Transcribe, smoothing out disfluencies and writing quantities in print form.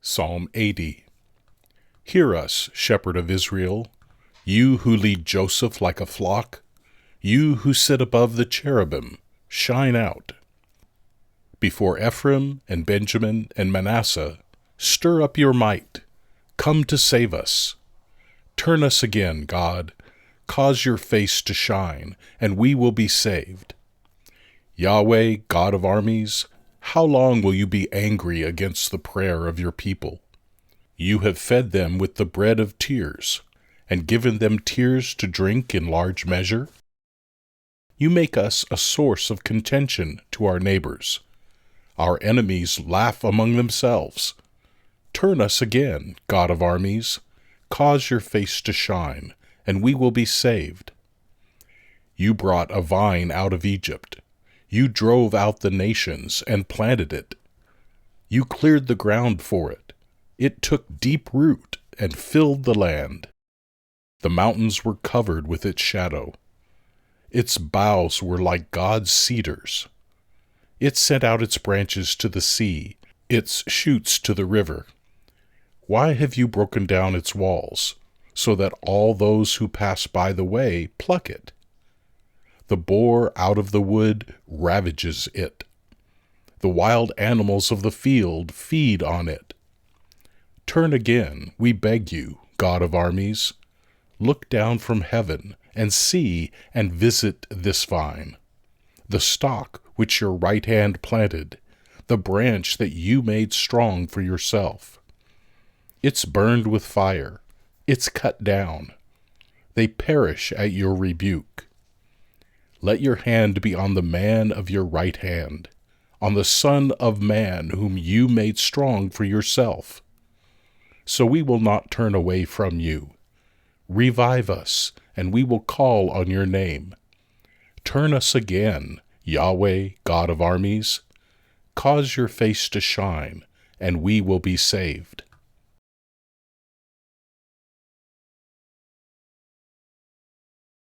Psalm 80. Hear us, shepherd of Israel, you who lead Joseph like a flock, you who sit above the cherubim, shine out. Before Ephraim and Benjamin and Manasseh, stir up your might. Come to save us. Turn us again, God. Cause your face to shine, and we will be saved. Yahweh, God of armies, how long will you be angry against the prayer of your people? You have fed them with the bread of tears, and given them tears to drink in large measure. You make us a source of contention to our neighbors. Our enemies laugh among themselves. Turn us again, God of armies. Cause your face to shine, and we will be saved. You brought a vine out of Egypt. You drove out the nations and planted it. You cleared the ground for it. It took deep root and filled the land. The mountains were covered with its shadow. Its boughs were like God's cedars. It sent out its branches to the sea, its shoots to the river. Why have you broken down its walls, so that all those who pass by the way pluck it? The boar out of the wood ravages it. The wild animals of the field feed on it. Turn again, we beg you, God of armies. Look down from heaven and see and visit this vine, the stalk which your right hand planted, the branch that you made strong for yourself. It's burned with fire. It's cut down. They perish at your rebuke. Let your hand be on the man of your right hand, on the Son of Man whom you made strong for yourself. So we will not turn away from you. Revive us, and we will call on your name. Turn us again, Yahweh, God of armies. Cause your face to shine, and we will be saved.